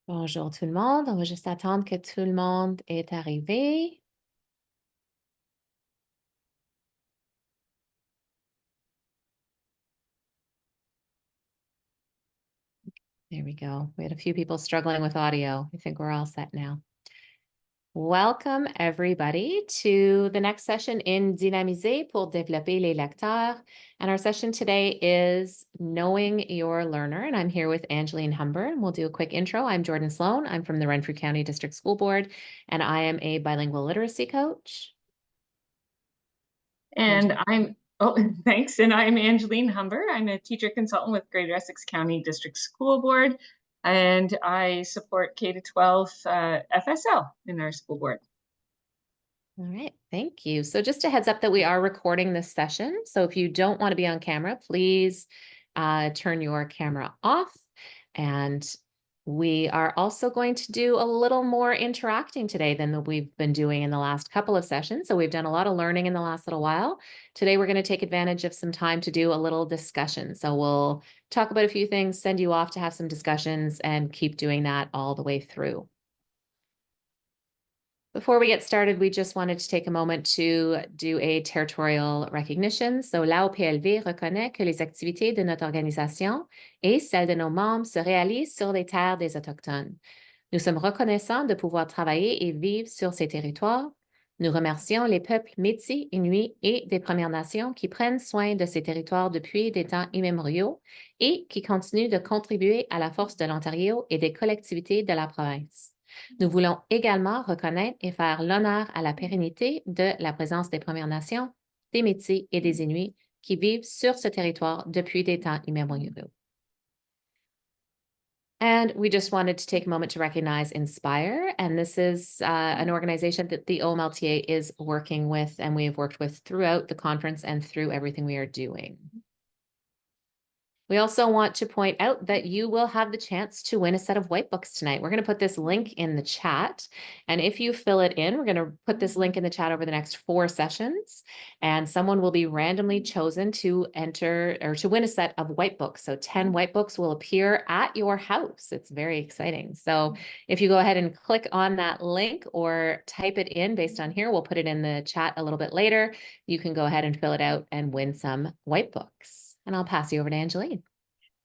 Bonjour tout le monde. On va juste attendre que tout le monde est arrivé. There we go. We had a few people struggling with audio. I think we're all set now. Welcome everybody to the next session in Dynamiser pour développer les lecteurs. And our session today is Knowing Your Learner. And I'm here with Angeline Humber. And we'll do a quick intro. I'm Jordan Sloan. I'm from the Renfrew County District School Board, and I am a bilingual literacy coach. And thanks. And I'm Angeline Humber. I'm a teacher consultant with Greater Essex County District School Board, and I support K-12 FSL in our school board. All right, thank you. So just a heads up that we are recording this session. So if you don't want to be on camera, please turn your camera off. And we are also going to do a little more interacting today than we've been doing in the last couple of sessions. So we've done a lot of learning in the last little while. Today, we're going to take advantage of some time to do a little discussion. So we'll talk about a few things, send you off to have some discussions, and keep doing that all the way through. Before we get started, we just wanted to take a moment to do a territorial recognition. So, l'AOPLV reconnaît que les activités de notre organisation et celles de nos membres se réalisent sur les terres des Autochtones. Nous sommes reconnaissants de pouvoir travailler et vivre sur ces territoires. Nous remercions les peuples Métis, Inuits et des Premières Nations qui prennent soin de ces territoires depuis des temps immémoriaux et qui continuent de contribuer à la force de l'Ontario et des collectivités de la province. Nous voulons également reconnaître et faire l'honneur à la pérennité de la présence des Premières Nations, des Métis et des Inuits qui vivent sur ce territoire depuis des temps immémoriaux. And we just wanted to take a moment to recognize Inspire. And this is an organization that the OMLTA is working with and we have worked with throughout the conference and through everything we are doing. We also want to point out that you will have the chance to win a set of white books tonight. We're going to put this link in the chat. And if you fill it in, we're going to put this link in the chat over the next 4 sessions. And someone will be randomly chosen to enter or to win a set of white books. So 10 white books will appear at your house. It's very exciting. So if you go ahead and click on that link or type it in based on here, we'll put it in the chat a little bit later. You can go ahead and fill it out and win some white books. And I'll pass you over to Angeline.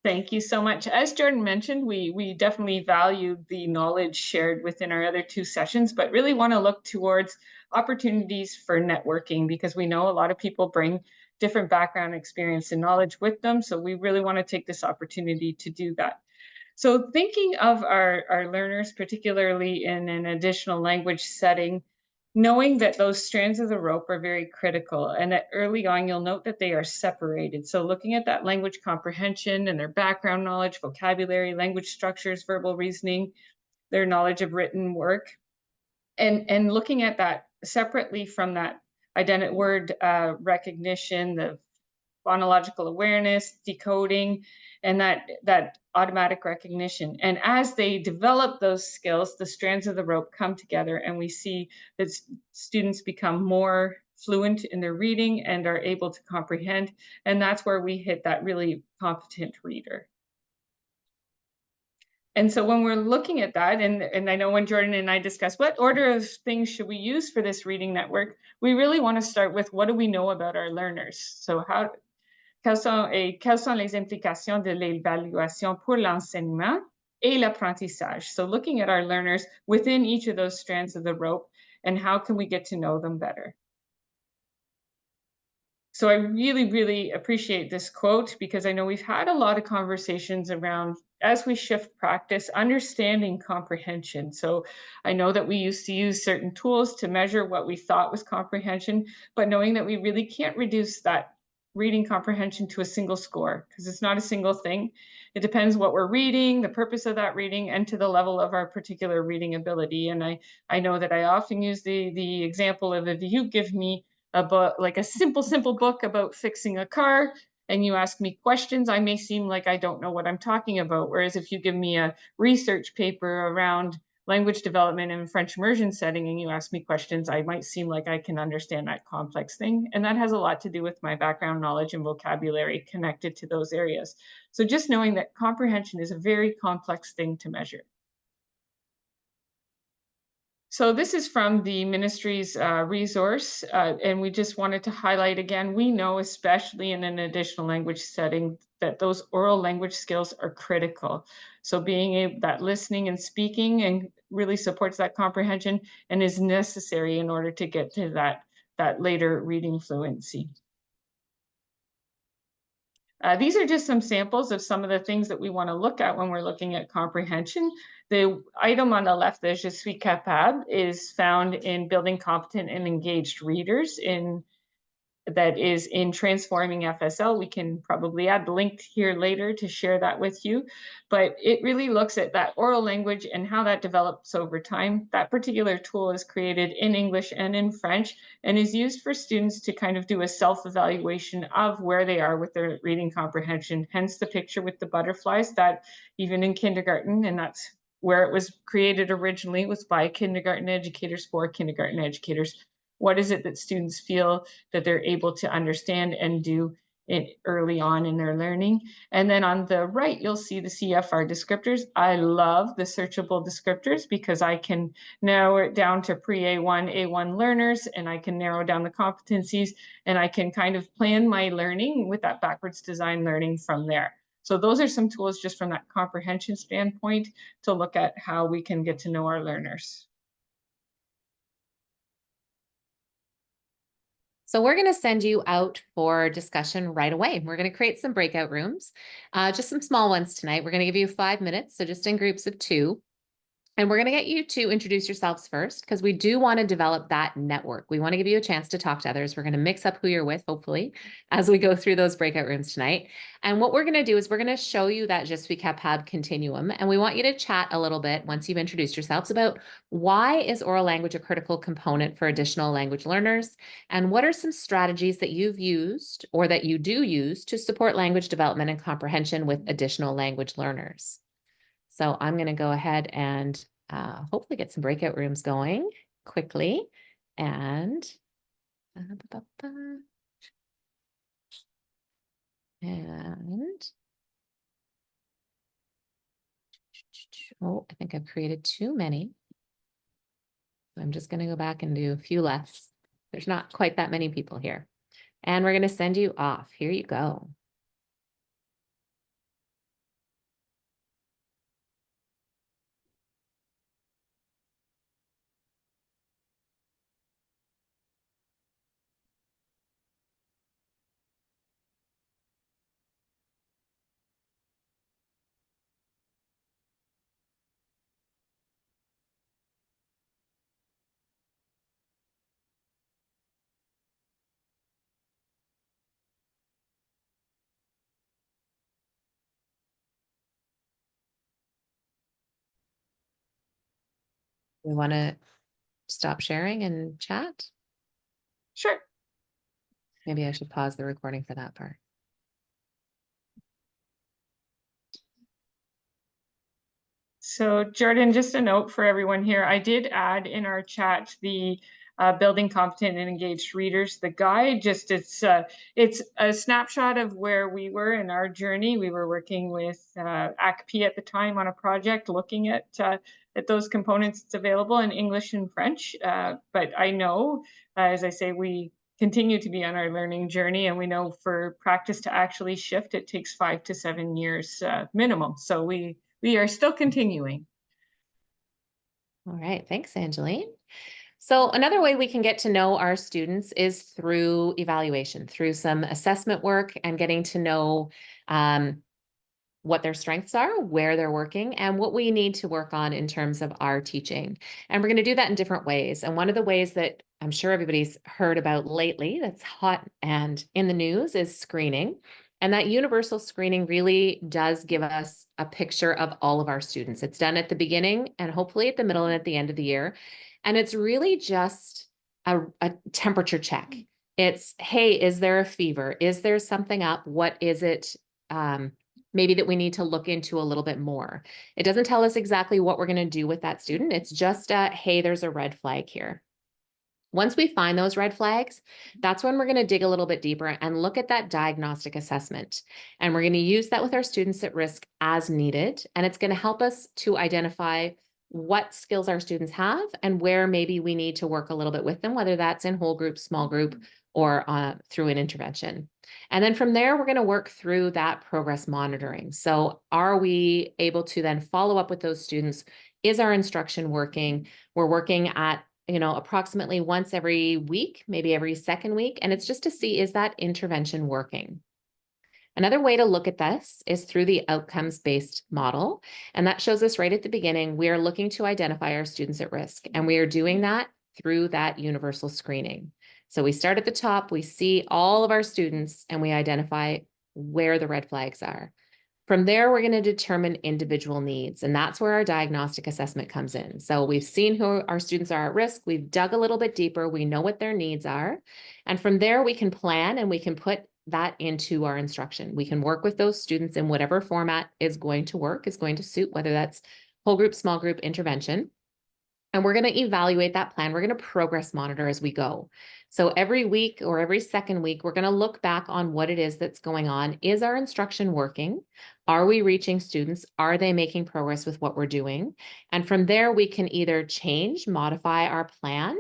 Thank you so much. As Jordan mentioned, we definitely value the knowledge shared within our other 2 sessions, but really want to look towards opportunities for networking because we know a lot of people bring different background experience and knowledge with them. So we really want to take this opportunity to do that. So thinking of our learners, particularly in an additional language setting, knowing that those strands of the rope are very critical and that early on you'll note that they are separated. So looking at that language comprehension and their background knowledge, vocabulary, language structures, verbal reasoning, their knowledge of written work, and looking at that separately from that word recognition, the phonological awareness, decoding, and that automatic recognition. And as they develop those skills, the strands of the rope come together and we see that students become more fluent in their reading and are able to comprehend. And that's where we hit that really competent reader. And so when we're looking at that, and I know when Jordan and I discuss what order of things should we use for this reading network, we really want to start with what do we know about our learners? So quelles sont les implications de l'évaluation pour l'enseignement et l'apprentissage? So looking at our learners within each of those strands of the rope and how can we get to know them better? So I really, really appreciate this quote because I know we've had a lot of conversations around as we shift practice, understanding comprehension. So I know that we used to use certain tools to measure what we thought was comprehension, but knowing that we really can't reduce that reading comprehension to a single score because it's not a single thing. It depends what we're reading, the purpose of that reading, and to the level of our particular reading ability. And I know that I often use the example of if you give me a book, like a simple book about fixing a car, and you ask me questions, I may seem like I don't know what I'm talking about. Whereas if you give me a research paper around language development in a French immersion setting and you ask me questions, I might seem like I can understand that complex thing. And that has a lot to do with my background knowledge and vocabulary connected to those areas. So just knowing that comprehension is a very complex thing to measure. So this is from the ministry's resource, and we just wanted to highlight again, we know, especially in an additional language setting, that those oral language skills are critical. So being able that listening and speaking and really supports that comprehension and is necessary in order to get to that later reading fluency. These are just some samples of some of the things that we want to look at when we're looking at comprehension. The item on the left, the Je suis capable, is found in building competent and engaged readers that is in transforming FSL. We can probably add the link here later to share that with you, but it really looks at that oral language and how that develops over time. That particular tool is created in English and in French and is used for students to kind of do a self-evaluation of where they are with their reading comprehension, hence the picture with the butterflies that even in kindergarten, and that's where it was created originally, was by kindergarten educators for kindergarten educators. What is it that students feel that they're able to understand and do it early on in their learning? And then on the right, you'll see the CFR descriptors. I love the searchable descriptors because I can narrow it down to pre-A1, A1 learners, and I can narrow down the competencies, and I can kind of plan my learning with that backwards design learning from there. So those are some tools just from that comprehension standpoint to look at how we can get to know our learners. So we're going to send you out for discussion right away. We're going to create some breakout rooms, just some small ones tonight. We're going to give you 5 minutes, so just in groups of 2. And we're going to get you to introduce yourselves first because we do want to develop that network. We want to give you a chance to talk to others. We're going to mix up who you're with, hopefully, as we go through those breakout rooms tonight. And what we're going to do is we're going to show you that Je suis capable continuum. And we want you to chat a little bit once you've introduced yourselves about why is oral language a critical component for additional language learners? And what are some strategies that you've used or that you do use to support language development and comprehension with additional language learners? So I'm going to go ahead and hopefully get some breakout rooms going quickly. And oh, I think I've created too many. I'm just going to go back and do a few less. There's not quite that many people here. And we're going to send you off. Here you go. We want to stop sharing and chat. Sure. Maybe I should pause the recording for that part. So Jordan, just a note for everyone here. I did add in our chat the building competent and engaged readers, the guide. Just it's a snapshot of where we were in our journey. We were working with ACP at the time on a project looking at those components that's available in English and French. But I know, as I say, we continue to be on our learning journey, and we know for practice to actually shift, it takes 5 to 7 years minimum. So we are still continuing. All right, thanks, Angeline. So another way we can get to know our students is through evaluation, through some assessment work and getting to know what their strengths are, where they're working, and what we need to work on in terms of our teaching. And we're going to do that in different ways. And one of the ways that I'm sure everybody's heard about lately that's hot and in the news is screening. And that universal screening really does give us a picture of all of our students. It's done at the beginning and hopefully at the middle and at the end of the year. And it's really just a temperature check. It's, hey, is there a fever? Is there something up? What is it? Maybe that we need to look into a little bit more. It doesn't tell us exactly what we're going to do with that student. It's just, hey, there's a red flag here. Once we find those red flags, that's when we're going to dig a little bit deeper and look at that diagnostic assessment. And we're going to use that with our students at risk as needed. And it's going to help us to identify what skills our students have and where maybe we need to work a little bit with them, whether that's in whole group, small group, or through an intervention. And then from there, we're going to work through that progress monitoring. So are we able to then follow up with those students? Is our instruction working? We're working at, approximately once every week, maybe every second week. And it's just to see, is that intervention working? Another way to look at this is through the outcomes-based model. And that shows us right at the beginning, we are looking to identify our students at risk. And we are doing that through that universal screening. So we start at the top, we see all of our students, and we identify where the red flags are. From there, we're going to determine individual needs, and that's where our diagnostic assessment comes in. So we've seen who our students are at risk, we've dug a little bit deeper, we know what their needs are, and from there we can plan and we can put that into our instruction. We can work with those students in whatever format is going to work, is going to suit, whether that's whole group, small group, intervention. And we're going to evaluate that plan. We're going to progress monitor as we go. So every week or every second week, we're going to look back on what it is that's going on. Is our instruction working? Are we reaching students? Are they making progress with what we're doing? And from there, we can either change, modify our plan,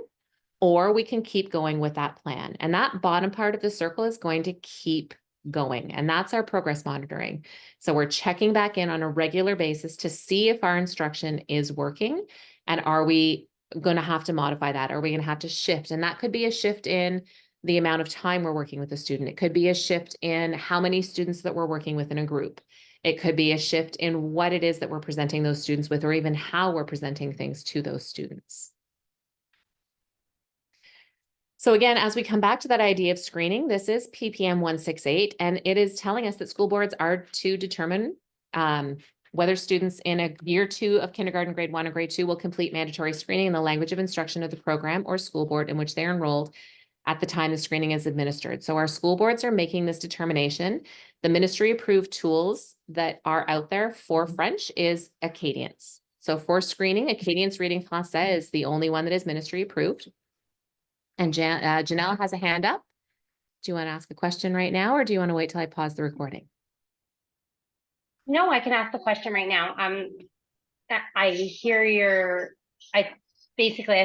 or we can keep going with that plan. And that bottom part of the circle is going to keep going. And that's our progress monitoring. So we're checking back in on a regular basis to see if our instruction is working. And are we going to have to modify that? Are we going to have to shift? And that could be a shift in the amount of time we're working with the student. It could be a shift in how many students that we're working with in a group. It could be a shift in what it is that we're presenting those students with, or even how we're presenting things to those students. So again, as we come back to that idea of screening, this is PPM 168, and it is telling us that school boards are to determine whether students in a year 2 of kindergarten, grade 1 or grade 2 will complete mandatory screening in the language of instruction of the program or school board in which they're enrolled at the time the screening is administered. So our school boards are making this determination. The ministry approved tools that are out there for French is Acadience. So for screening, Acadience Reading Français is the only one that is ministry approved. And Janelle has a hand up. Do you want to ask a question right now, or do you want to wait till I pause the recording? No, I can ask the question right now. I hear I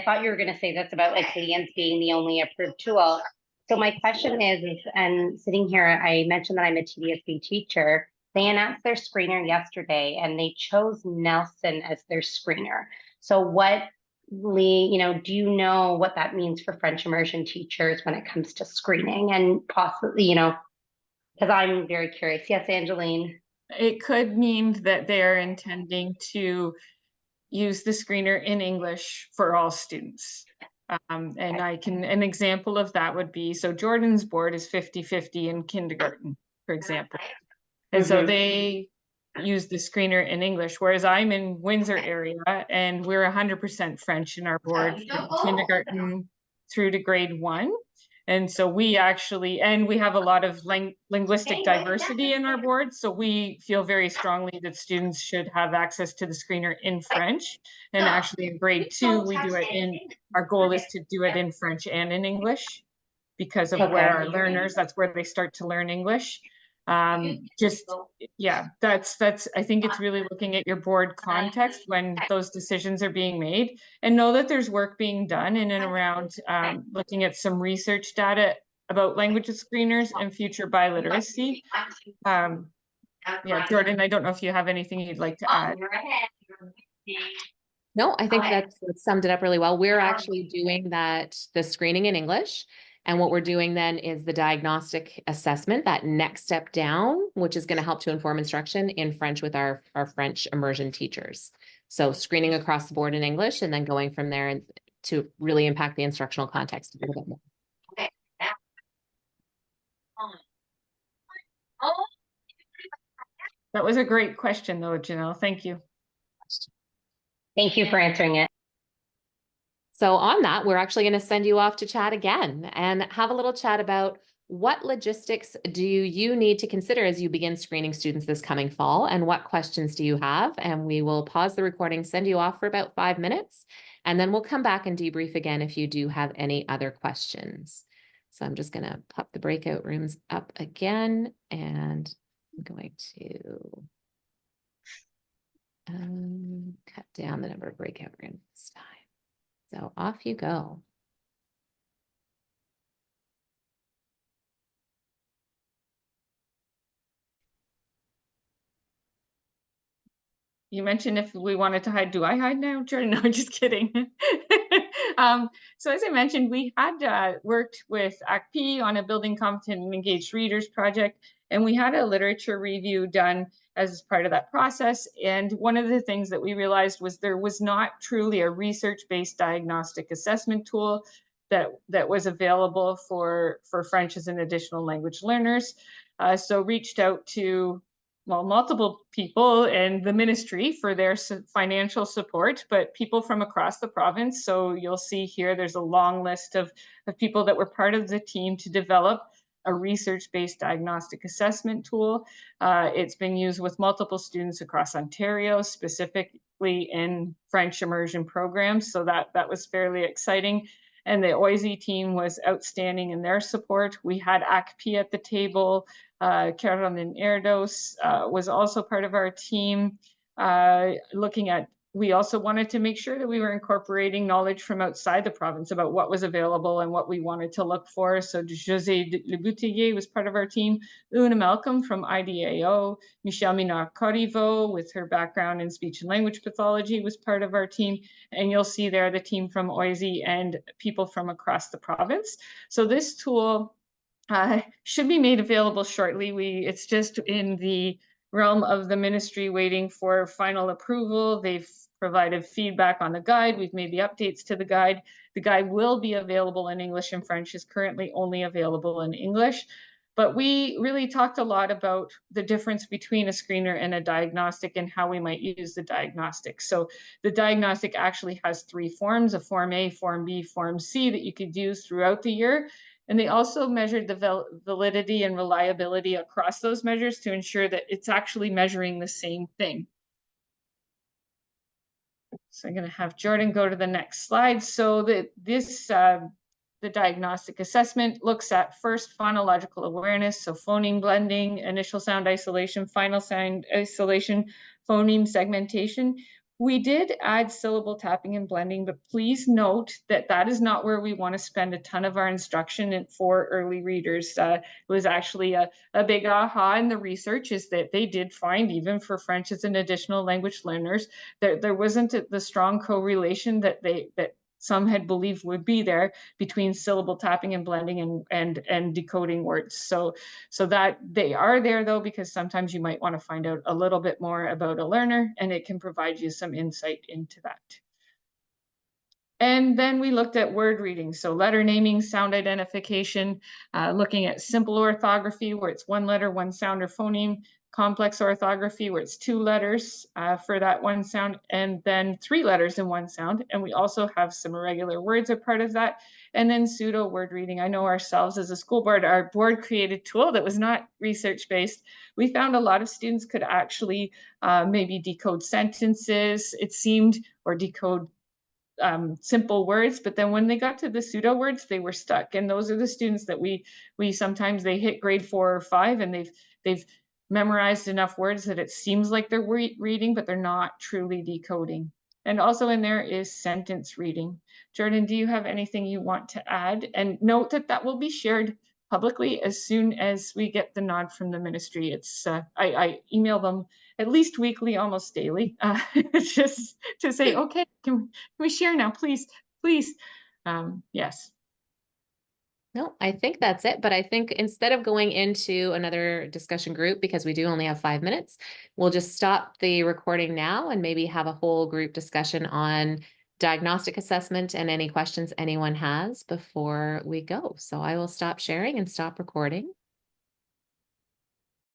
thought you were going to say this about like Canadians being the only approved tool. So my question is, and sitting here, I mentioned that I'm a TDSB teacher. They announced their screener yesterday and they chose Nelson as their screener. So what, Lee, do you know what that means for French immersion teachers when it comes to screening and possibly, because I'm very curious. Yes, Angeline. It could mean that they're intending to use the screener in English for all students. And an example of that would be, so Jordan's board is 50-50 in kindergarten, for example. And so they use the screener in English, whereas I'm in Windsor area and we're 100% French in our board from kindergarten through to grade 1. And so we actually, and we have a lot of linguistic diversity in our board. So we feel very strongly that students should have access to the screener in French. And actually in grade 2, we do it our goal is to do it in French and in English because of where our learners, that's where they start to learn English. Yeah, that's I think it's really looking at your board context when those decisions are being made, and know that there's work being done in and around looking at some research data about language screeners and future biliteracy. Yeah, Jordan, I don't know if you have anything you'd like to add. No, I think that summed it up really well. We're actually doing the screening in English. And what we're doing then is the diagnostic assessment, that next step down, which is going to help to inform instruction in French with our French immersion teachers. So screening across the board in English and then going from there and to really impact the instructional context a little bit more. That was a great question though, Janelle. Thank you. Thank you for answering it. So on that, we're actually going to send you off to chat again and have a little chat about what logistics do you need to consider as you begin screening students this coming fall, and what questions do you have? And we will pause the recording, send you off for about 5 minutes, and then we'll come back and debrief again if you do have any other questions. So I'm just going to pop the breakout rooms up again, and I'm going to Cut down the number of breakout rooms this time. So off you go. You mentioned if we wanted to hide, do I hide now, Jordan? No, just kidding. So as I mentioned, we had worked with ACP on a building competent and engaged readers project, and we had a literature review done as part of that process. And one of the things that we realized was there was not truly a research-based diagnostic assessment tool that was available for French as an additional language learners. So reached out to multiple people and the ministry for their financial support, but people from across the province. So you'll see here, there's a long list of people that were part of the team to develop a research-based diagnostic assessment tool. It's been used with multiple students across Ontario, specifically in French immersion programs. So that was fairly exciting. And the OISE team was outstanding in their support. We had ACP at the table. Caroline Erdos was also part of our team, looking at, we also wanted to make sure that we were incorporating knowledge from outside the province about what was available and what we wanted to look for. So José Leboutillier was part of our team, Una Malcolm from IDAO, Michelle Minard-Corriveau with her background in speech and language pathology was part of our team. And you'll see there the team from OISE and people from across the province. So this tool should be made available shortly. It's just in the realm of the ministry waiting for final approval. They've provided feedback on the guide. We've made the updates to the guide. The guide will be available in English and French, is currently only available in English. But we really talked a lot about the difference between a screener and a diagnostic and how we might use the diagnostic. So the diagnostic actually has three forms, a Form A, Form B, Form C, that you could use throughout the year. And they also measured the validity and reliability across those measures to ensure that it's actually measuring the same thing. So I'm going to have Jordan go to the next slide. So the diagnostic assessment looks at first phonological awareness, so phoneme blending, initial sound isolation, final sound isolation, phoneme segmentation. We did add syllable tapping and blending, but please note that that is not where we want to spend a ton of our instruction for early readers. It was actually a big aha in the research, is that they did find, even for French as an additional language learners, there wasn't the strong correlation that some had believed would be there between syllable tapping and blending and decoding words. So that they are there though, because sometimes you might want to find out a little bit more about a learner, and it can provide you some insight into that. And then we looked at word reading, so letter naming, sound identification, looking at simple orthography, where it's one letter, one sound or phoneme, complex orthography, where it's two letters for that one sound, and then three letters in one sound. And we also have some irregular words are part of that. And then pseudo word reading. I know ourselves as a school board, our board created tool that was not research-based. We found a lot of students could actually maybe decode sentences, it seemed, or decode simple words, but then when they got to the pseudo words, they were stuck. And those are the students that we sometimes they hit grade 4 or 5 and they've memorized enough words that it seems like they're reading, but they're not truly decoding. And also in there is sentence reading. Jordan, do you have anything you want to add? And note that that will be shared publicly as soon as we get the nod from the ministry. It's I email them at least weekly, almost daily, just to say, okay, can we share now, please, please? Yes. No, I think that's it. But I think instead of going into another discussion group, because we do only have 5 minutes, we'll just stop the recording now and maybe have a whole group discussion on diagnostic assessment and any questions anyone has before we go. So I will stop sharing and stop recording.